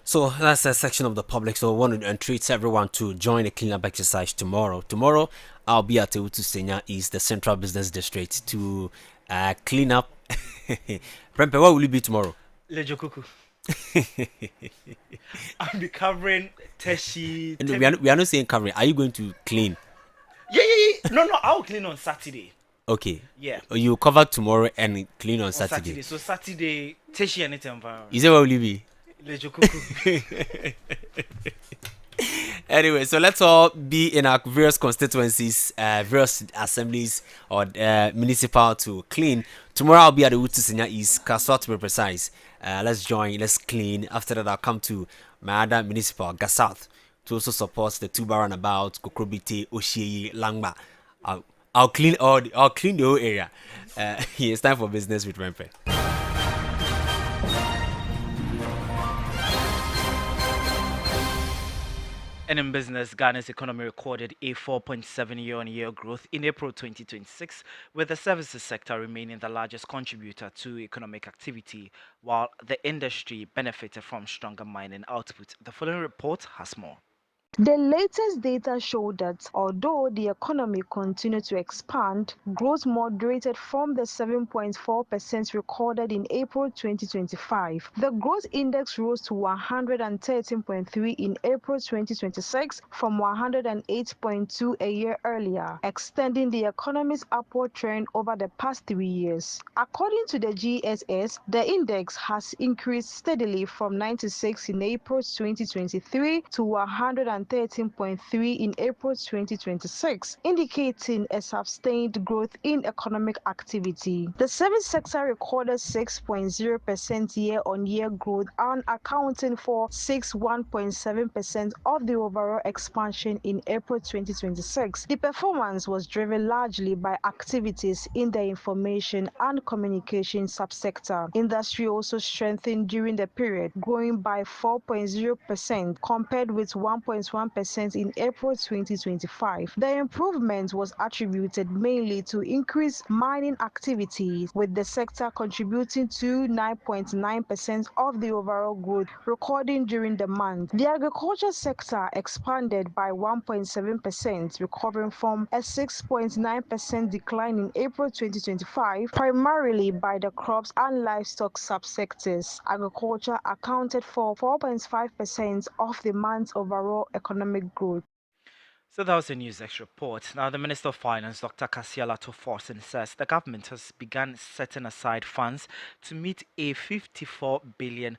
[SPEAKER 1] So that's a section of the public. So I want to entreat everyone to join the cleanup exercise tomorrow. Tomorrow, I'll be at Ewutu Senya East, the Central Business District, to clean up. Prempe, what will you be tomorrow?
[SPEAKER 18] Lejo Kuku. I'll be covering Teshi.
[SPEAKER 1] We are not saying covering. Are you going to clean?
[SPEAKER 18] Yeah. No, I'll clean on Saturday.
[SPEAKER 1] Okay.
[SPEAKER 18] Yeah.
[SPEAKER 1] You cover tomorrow and clean on Saturday.
[SPEAKER 18] So Saturday, Teshi and Itemva.
[SPEAKER 1] Is that what will you be?
[SPEAKER 18] Lejo Kuku.
[SPEAKER 1] Anyway, so let's all be in our various constituencies, various assemblies or municipal to clean. Tomorrow I'll be at the Ewutu Senya East, Kaswa to be precise. Let's join, let's clean. After that, I'll come to my other municipal, Gasouth, to also support the Tuba Runabout, Kokrobite, Oshie, Langba. I'll clean the whole area. It's time for business with Rempe.
[SPEAKER 18] And in business, Ghana's economy recorded a 4.7 year-on-year growth in April 2026, with the services sector remaining the largest contributor to economic activity, while the industry benefited from stronger mining output. The following report has more.
[SPEAKER 19] The latest data showed that although the economy continued to expand, growth moderated from the 7.4% recorded in April 2025. The growth index rose to 113.3 in April 2026 from 108.2 a year earlier, extending the economy's upward trend over the past 3 years. According to the GSS, the index has increased steadily from 96 in April 2023 to 110 113.3 in April 2026, indicating a sustained growth in economic activity. The service sector recorded 6.0% year-on-year growth and accounting for 61.7% of the overall expansion in April 2026. The performance was driven largely by activities in the information and communication subsector. Industry also strengthened during the period, growing by 4.0% compared with 1.1% in April 2025. The improvement was attributed mainly to increased mining activities, with the sector contributing to 9.9% of the overall growth recorded during the month. The agriculture sector expanded by 1.7%, recovering from a 6.9% decline in April 2025, primarily by the crops and livestock subsectors. Agriculture accounted for 4.5% of the month's overall economic growth.
[SPEAKER 18] So that was a NewsX report. Now, the Minister of Finance, Dr. Kasiala Toforson, says the government has begun setting aside funds to meet a 54 billion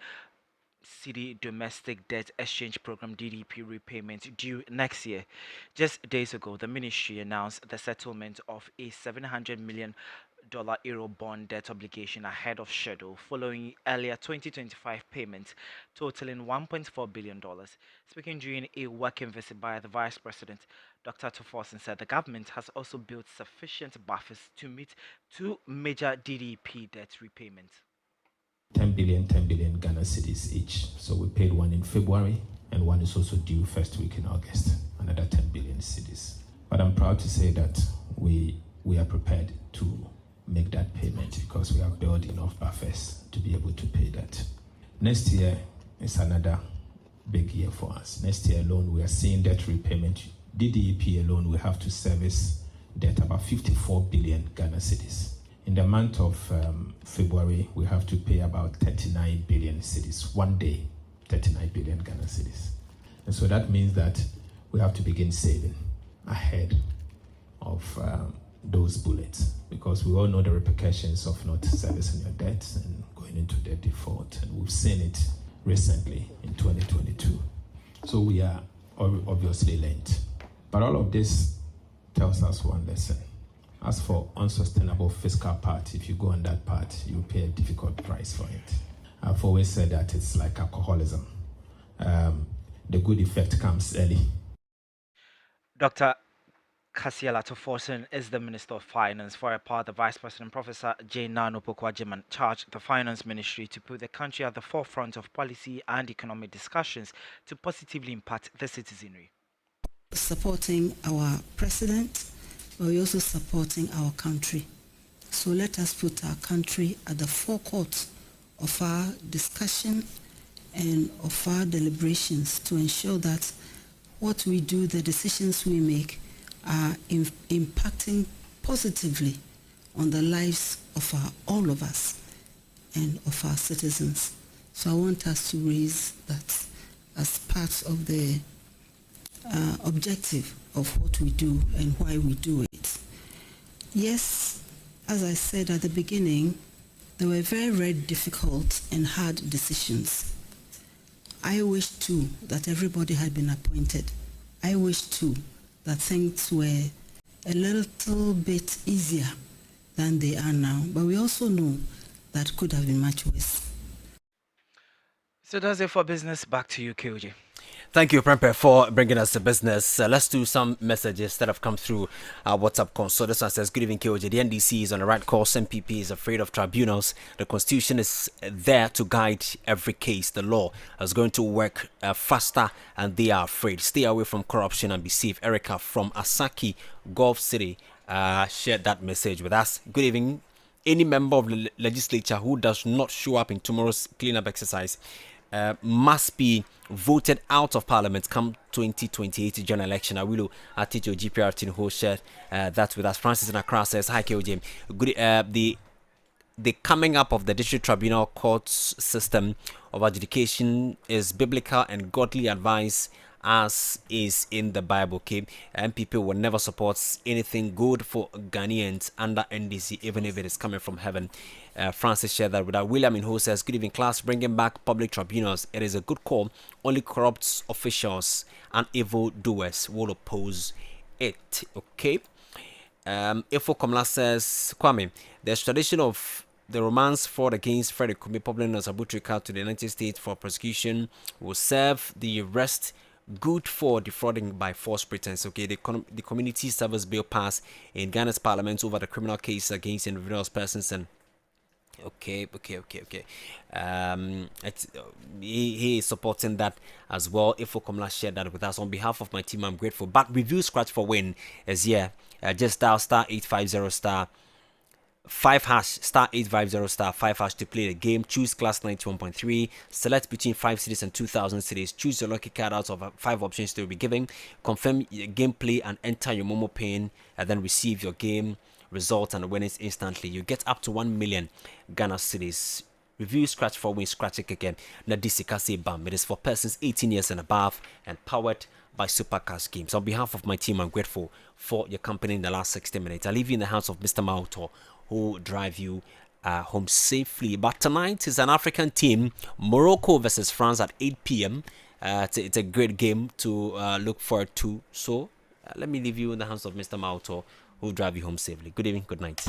[SPEAKER 18] cedi domestic debt exchange program DDP repayment due next year. Just days ago, the ministry announced the settlement of a $700 million euro bond debt obligation ahead of schedule following earlier 2025 payments totaling $1.4 billion. Speaking during a working visit by the Vice President, Dr. Toforson said the government has also built sufficient buffers to meet two major DDP debt repayments.
[SPEAKER 6] 10 billion Ghana cedis each. So we paid one in February, and one is also due first week in August, another 10 billion cedis. But I'm proud to say that we are prepared to make that payment because we have built enough buffers to be able to pay that. Next year is another big year for us. Next year alone, we are seeing debt repayment. DDEP alone, we have to service debt about 54 billion Ghana cedis. In the month of February, we have to pay about 39 billion cedis. One day, 39 billion Ghana cedis. And so that means that we have to begin saving ahead of those bullets, because we all know the repercussions of not servicing your debts and going into debt default. And we've seen it recently in 2022. So we are obviously late. But all of this tells us one lesson. As for unsustainable fiscal part, if you go on that part, you pay a difficult price for it. I've always said that it's like alcoholism. The good effect comes early.
[SPEAKER 18] Dr. Kasiala Toforson is the Minister of Finance. For a part, the Vice President, Professor Jane Nano Pokuajiman, charged the Finance Ministry to put the country at the forefront of policy and economic discussions to positively impact the citizenry.
[SPEAKER 20] Supporting our president, but we're also supporting our country. So let us put our country at the forecourt of our discussion and of our deliberations to ensure that what we do, the decisions we make, are impacting positively on the lives of all of us and of our citizens. So I want us to raise that as part of the objective of what we do and why we do it. Yes, as I said at the beginning, there were very, very difficult and hard decisions. I wish too that everybody had been appointed. I wish too that things were a little bit easier than they are now. But we also know that could have been much worse.
[SPEAKER 18] So that's it for business. Back to you, KOJ.
[SPEAKER 1] Thank you, Prempe, for bringing us to business. Let's do some messages that have come through our WhatsApp console. This one says, good evening, KOJ. The NDC is on the right course. MPP is afraid of tribunals. The Constitution is there to guide every case. The law is going to work faster and they are afraid. Stay away from corruption and be safe. Erica from Asaki, Gulf City, shared that message with us. Good evening. Any member of the legislature who does not show up in tomorrow's cleanup exercise must be voted out of parliament come 2028 general election. I will teach your GPR team who shared that with us. Francis in Accra says, hi KOJ. Good, the coming up of the district tribunal courts system of adjudication is biblical and godly advice as is in the Bible. Okay, MPP will never support anything good for Ghanaians under NDC, even if it is coming from heaven. Francis shared that with that. William in who says, "Good evening, class. Bringing back public tribunals. It is a good call. Only corrupt officials and evil doers will oppose it." Okay. Ifo Komla says, Kwame, there's tradition of the romance fraud against Frederick Kumi, public known as Abutrika, to the United States for prosecution will serve the arrest good for defrauding by false pretense. Okay, the community service bill passed in Ghana's parliament over the criminal case against individual persons and Okay. He is supporting that as well. If Okomla shared that with us on behalf of my team, I'm grateful. But review scratch for win is here. Just dial star 850 star 5 hash star 850 star 5 hash to play the game. Choose class 91.3. Select between 5 cities and 2,000 cities. Choose your lucky card out of 5 options to be given. Confirm your gameplay and enter your Momo pin, and then receive your game result and winnings instantly. You get up to 1 million Ghana cedis. Review scratch for win, scratch it again. Nadisi Bam. It is for persons 18 years and above and powered by Supercast Games. On behalf of my team, I'm grateful for your company in the last 60 minutes. I leave you in the hands of Mr. Mauto, who will drive you home safely. But tonight is an African team, Morocco versus France at 8 p.m. It's a great game to look forward to. So let me leave you in the hands of Mr. Mauto, who will drive you home safely. Good evening, good night.